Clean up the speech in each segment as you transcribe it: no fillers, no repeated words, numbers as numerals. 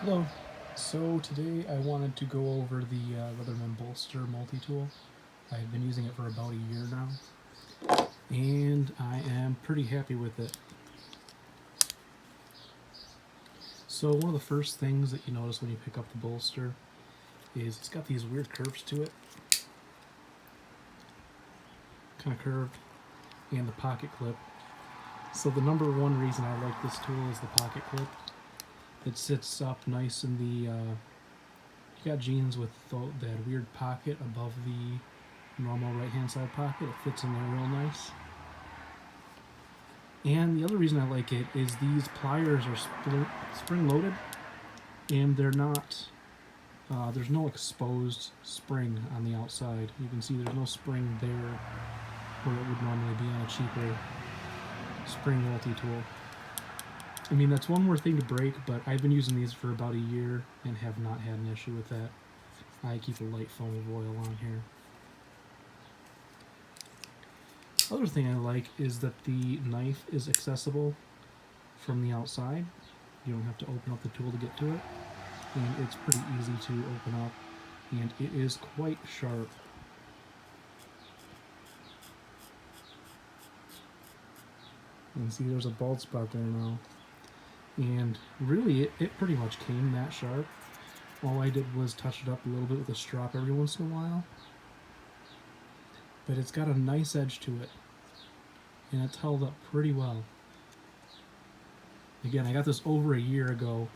Hello. So today I wanted to go over the Leatherman Bolster multi-tool. I've been using it for about a year now, and I am pretty happy with it. So one of the first things that you notice when you pick up the bolster is it's got these weird curves to it. Kind of curved, and the pocket clip. So the number one reason I like this tool is the pocket clip. It sits up nice in the, you got jeans with that weird pocket above the normal right hand side pocket. It fits in there real nice. And the other reason I like it is these pliers are spring loaded, and they're not, there's no exposed spring on the outside. You can see there's no spring there where it would normally be on a cheaper spring multi-tool. I mean, that's one more thing to break, but I've been using these for about a year and have not had an issue with that. I keep a light foam of oil on here. Other thing I like is that the knife is accessible from the outside. You don't have to open up the tool to get to it, and it's pretty easy to open up, and it is quite sharp. You can see there's a bald spot there now. And really, it pretty much came that sharp. All I did was touch it up a little bit with a strop every once in a while. But it's got a nice edge to it, and it's held up pretty well. Again, I got this over a year ago,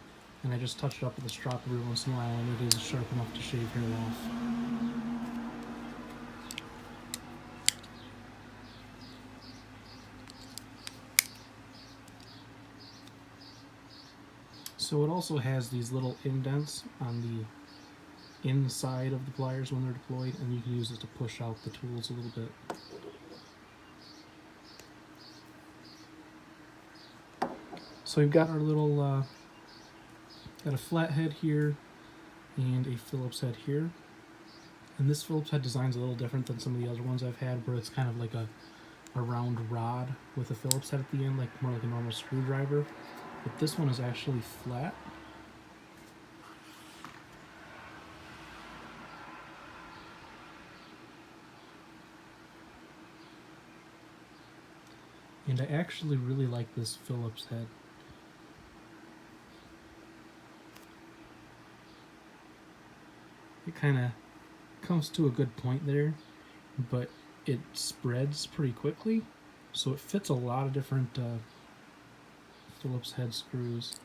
and I just touch it up with a strop every once in a while, and it is sharp enough to shave hair off. So it also has these little indents on the inside of the pliers when they're deployed, and you can use it to push out the tools a little bit. So we've got our little, got a flat head here and a Phillips head here. And this Phillips head design is a little different than some of the other ones I've had, where it's kind of like a round rod with a Phillips head at the end, like more like a normal screwdriver. But this one is actually flat. And I actually really like this Phillips head. It kind of comes to a good point there, but it spreads pretty quickly, so it fits a lot of different Phillips head screws.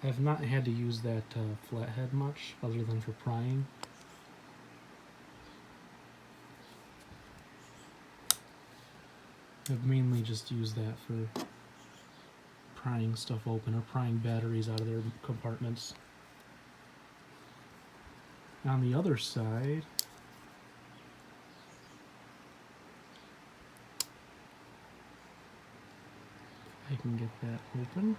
I have not had to use that flathead much, other than for prying. I've mainly just used that for prying stuff open or prying batteries out of their compartments. On the other side, I can get that open.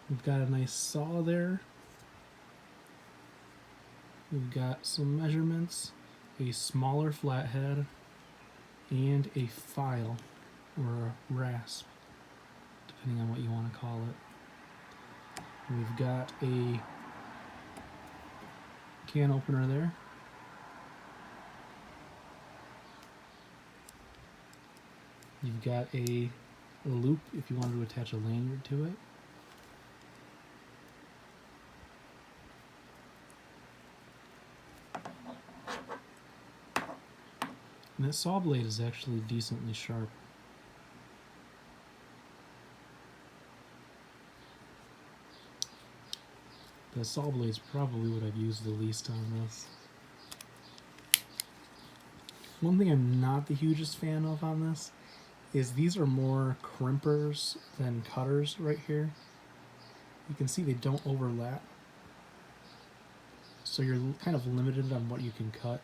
We've got a nice saw there. We've got some measurements, a smaller flathead, and a file, or a rasp, depending on what you want to call it. We've got a can opener there. You've got a loop if you wanted to attach a lanyard to it. And that saw blade is actually decently sharp. The saw blade is probably what I've used the least on this. One thing I'm not the hugest fan of on this is these are more crimpers than cutters right here. You can see they don't overlap, so you're kind of limited on what you can cut.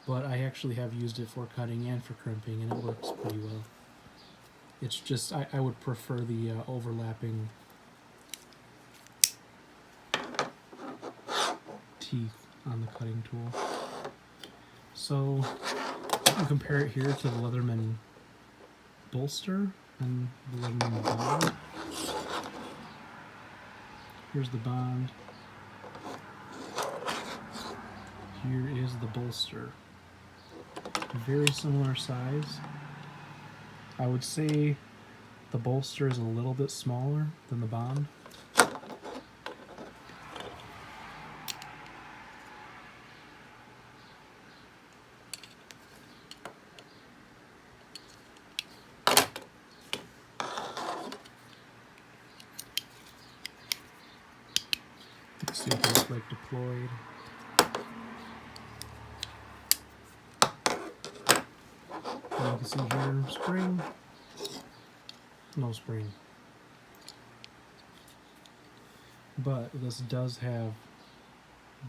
But I actually have used it for cutting and for crimping, and it works pretty well. It's just, I would prefer the overlapping teeth on the cutting tool. So can compare it here to the Leatherman Bolster and the Leatherman Bond. Here's the Bond. Here is the Bolster. Very similar size. I would say the Bolster is a little bit smaller than the Bond. Let's see what they look like deployed. And you can see here, spring, no spring. But this does have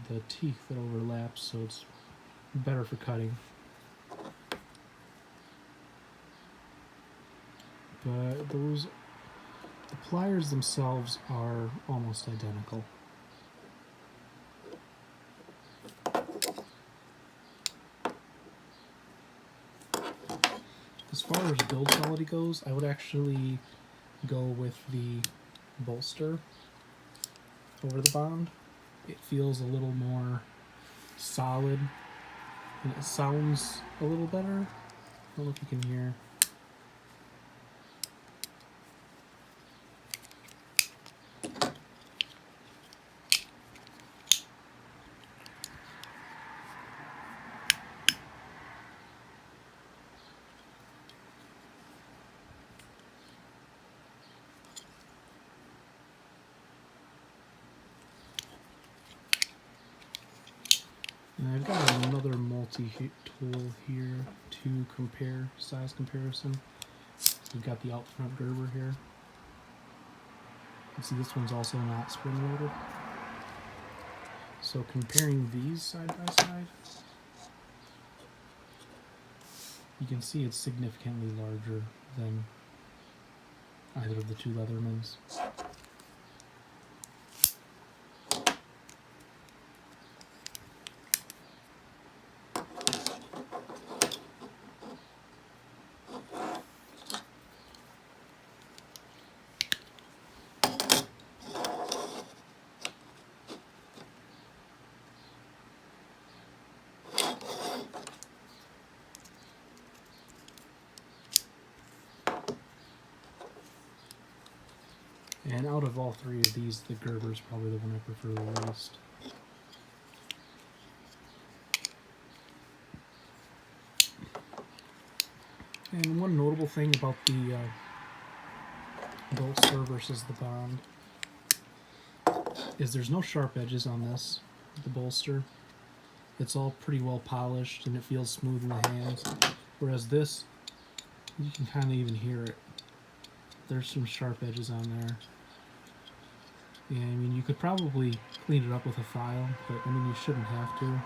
the teeth that overlap, so it's better for cutting. But the pliers themselves are almost identical. As far as build quality goes, I would actually go with the Bolster over the Bond. It feels a little more solid, and it sounds a little better. I don't know if you can hear. And I've got another multi-tool here to compare, size comparison. We've got the out front Gerber here. You can see this one's also not spring loaded. So comparing these side by side, you can see it's significantly larger than either of the two Leathermans. And out of all three of these, the Gerber is probably the one I prefer the least. And one notable thing about the Bolster versus the Bond is there's no sharp edges on this, the Bolster. It's all pretty well polished and it feels smooth in the hands. Whereas this, you can kind of even hear it. There's some sharp edges on there. Yeah, I mean, you could probably clean it up with a file, but I mean, you shouldn't have to.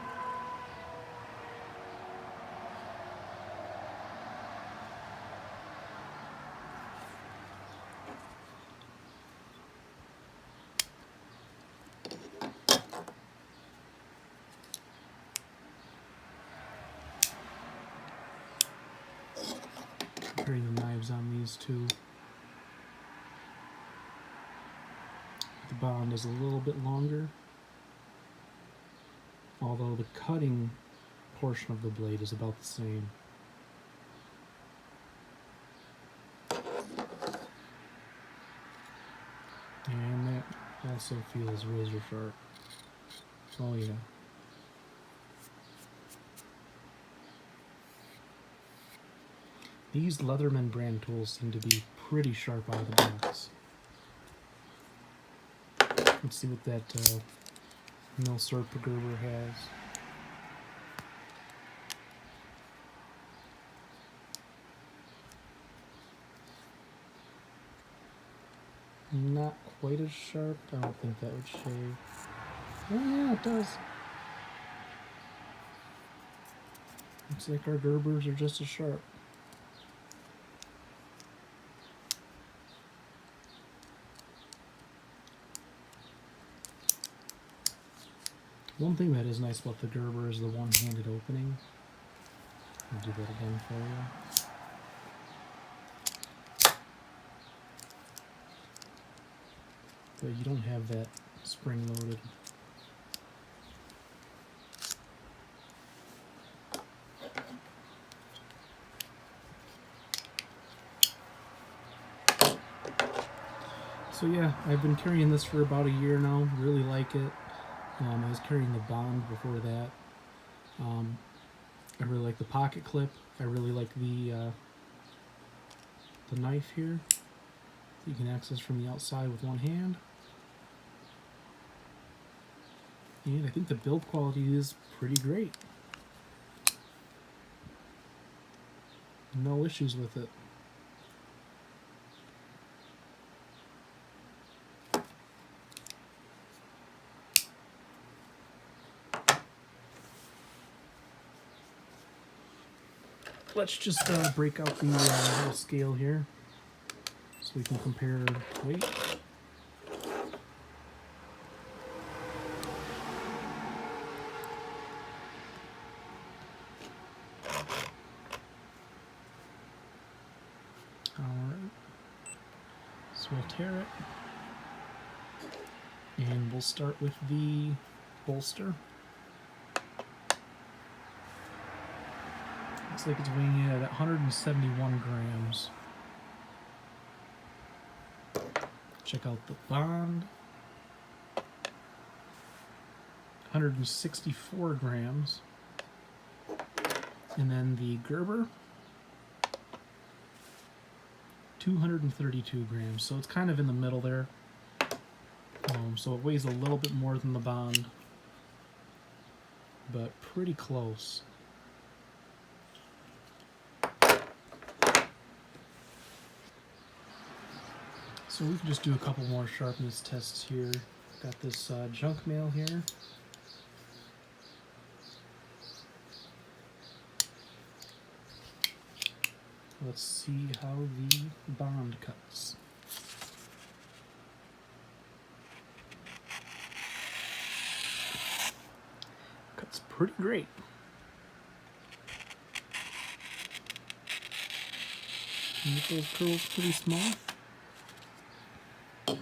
Comparing the knives on these two. The Bond is a little bit longer, although the cutting portion of the blade is about the same. And that also feels razor sharp. Oh yeah. These Leatherman brand tools seem to be pretty sharp out of the box. Let's see what that Milsurp Gerber has. Not quite as sharp. I don't think that would shave. Oh yeah, it does. Looks like our Gerbers are just as sharp. One thing that is nice about the Gerber is the one-handed opening. I'll do that again for you. But you don't have that spring loaded. So yeah, I've been carrying this for about a year now. Really like it. I was carrying the Bond before that. I really like the pocket clip. I really like the knife here. You can access from the outside with one hand. And I think the build quality is pretty great. No issues with it. Let's just break out the little scale here so we can compare weight. Alright, so we'll tear it, and we'll start with the bolster. Looks like it's weighing in at 171 grams. Check out the Bond. 164 grams. And then the Gerber. 232 grams. So it's kind of in the middle there. So it weighs a little bit more than the Bond, but pretty close. So we can just do a couple more sharpness tests here. Got this junk mail here. Let's see how the Bond cuts. Cuts pretty great. Make those curls pretty small. Let's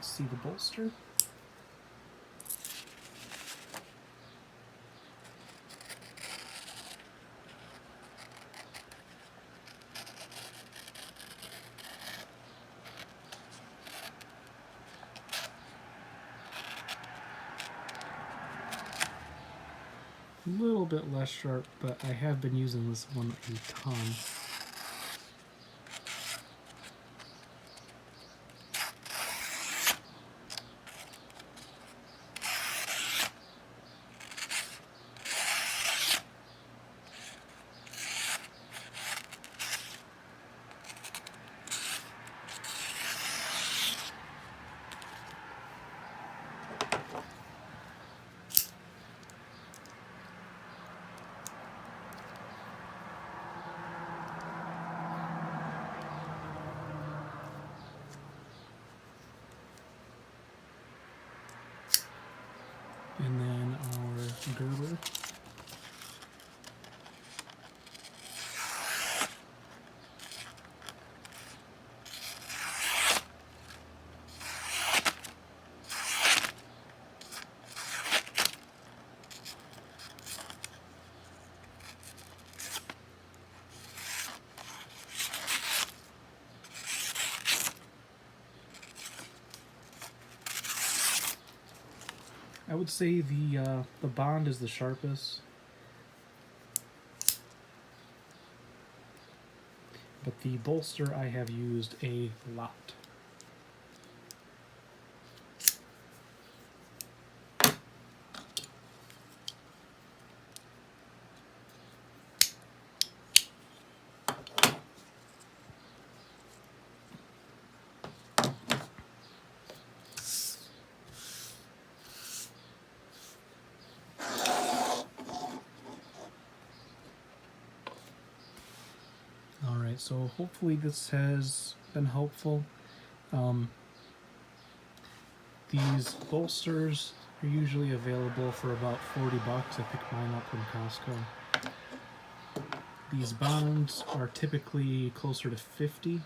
see the bolster. A little bit less sharp, but I have been using this one a ton. And then our Gerber. I would say the Bond is the sharpest, but the bolster I have used a lot. Alright, so hopefully this has been helpful. These bolsters They're usually available for about 40 bucks. I picked mine up from Costco. These bonds are typically closer to 50.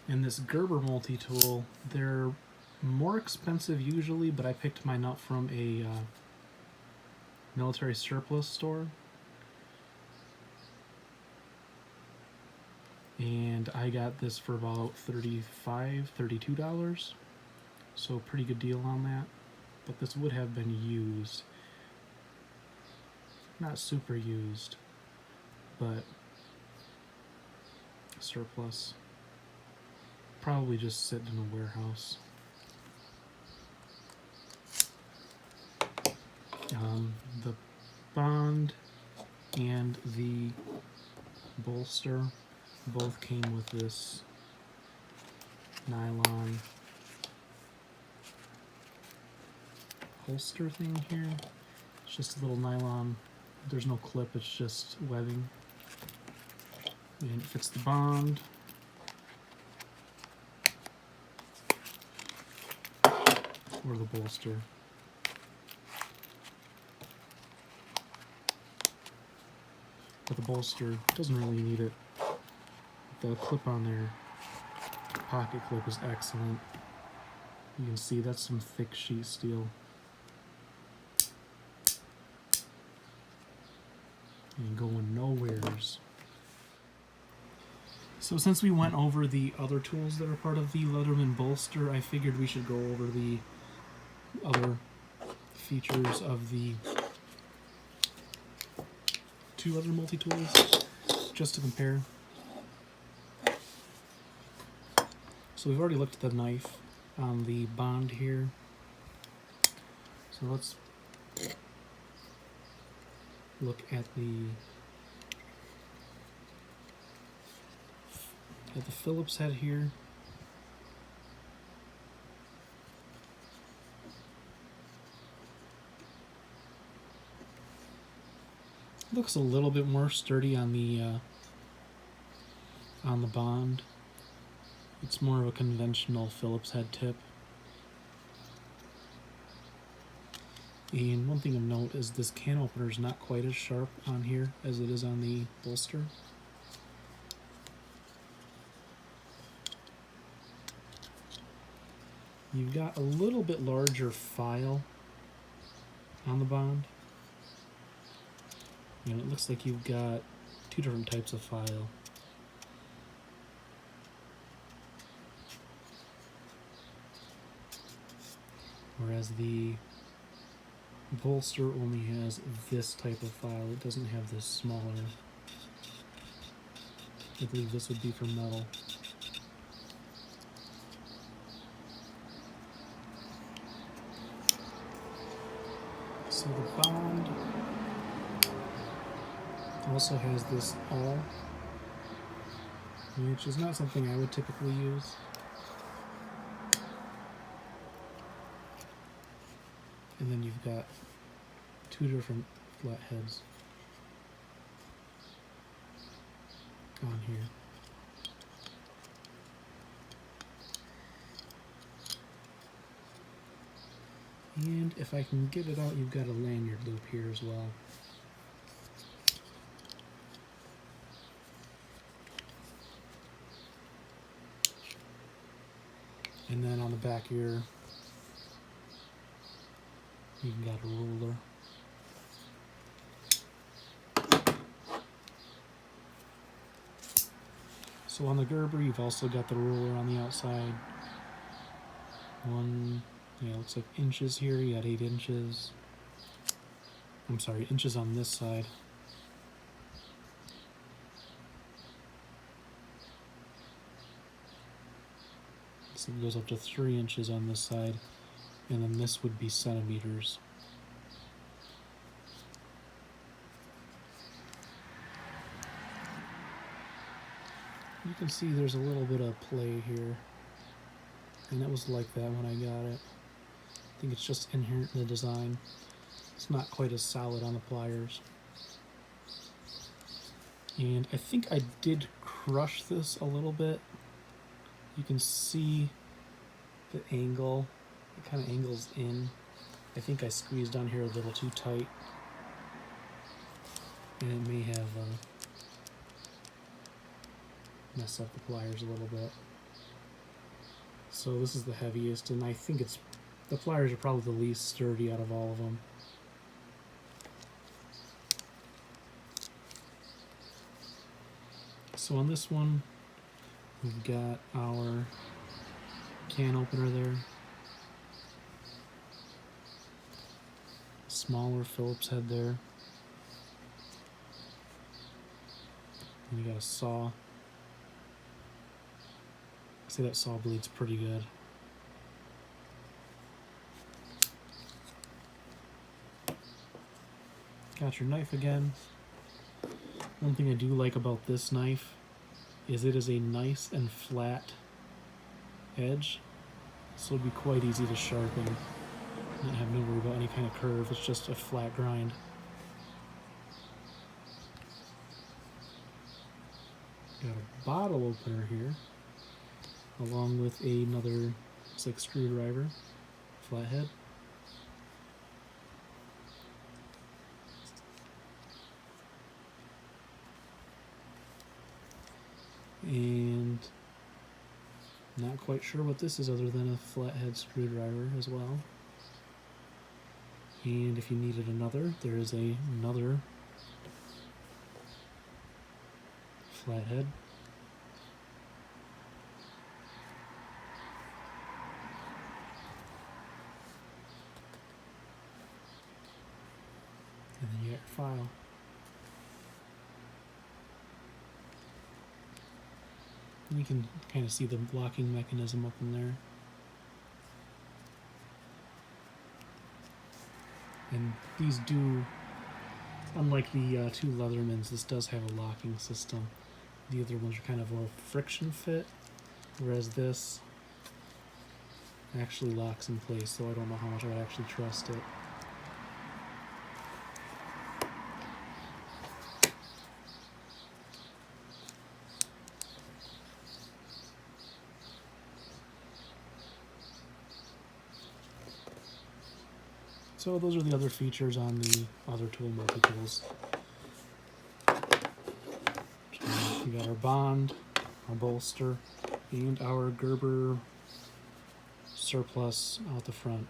And this Gerber multi-tool, they're more expensive usually, but I picked mine up from a military surplus store. And I got this for about $35, $32. So pretty good deal on that. But this would have been used. Not super used, but surplus. Probably just sitting in a warehouse. The bond and the bolster both came with this nylon holster thing here. It's just a little nylon. There's no clip, it's just webbing. And it fits the bond. Or the bolster. But the bolster doesn't really need it. The clip on there, the pocket clip, is excellent. You can see that's some thick sheet steel. And going nowheres. So since we went over the other tools that are part of the Leatherman Bolster, I figured we should go over the other features of the two other multi-tools, just to compare. So we've already looked at the knife on the bond here. So let's look at the Phillips head here. It looks a little bit more sturdy on the bond. It's more of a conventional Phillips head tip. And one thing of note is this can opener is not quite as sharp on here as it is on the bolster. You've got a little bit larger file on the bond. And it looks like you've got two different types of file. Whereas the bolster only has this type of file. It doesn't have this smaller. I believe this would be for metal. So the bond also has this awl, which is not something I would typically use. And then you've got two different flat heads on here. And if I can get it out, you've got a lanyard loop here as well. And then on the back here, you've got a ruler. So on the Gerber, you've also got the ruler on the outside. Looks like inches here. You got 8 inches. I'm sorry, inches on this side. So it goes up to 3 inches on this side, and then this would be centimeters. You can see there's a little bit of play here, and it was like that when I got it. I think it's just inherent in the design. It's not quite as solid on the pliers. And I think I did crush this a little bit. You can see the angle it kind of angles in. I think I squeezed on here a little too tight, and it may have messed up the pliers a little bit. So this is the heaviest, and I think the pliers are probably the least sturdy out of all of them. So on this one, we've got our can opener there. Smaller Phillips head there. And you got a saw. I say that saw bleeds pretty good. Got your knife again. One thing I do like about this knife is it is a nice and flat edge, so it'll be quite easy to sharpen. Not have no worry about any kind of curve, it's just a flat grind. Got a bottle opener here, along with another 6 screwdriver, flathead. And not quite sure what this is other than a flathead screwdriver as well. And if you needed another, there is another flathead. And then you got your file. And you can kind of see the locking mechanism up in there. And these do, unlike the two Leathermans, this does have a locking system. The other ones are kind of a friction fit, whereas this actually locks in place, so I don't know how much I would actually trust it. So those are the other features on the other tool multi-tools. We got our bond, our bolster, and our Gerber surplus out the front.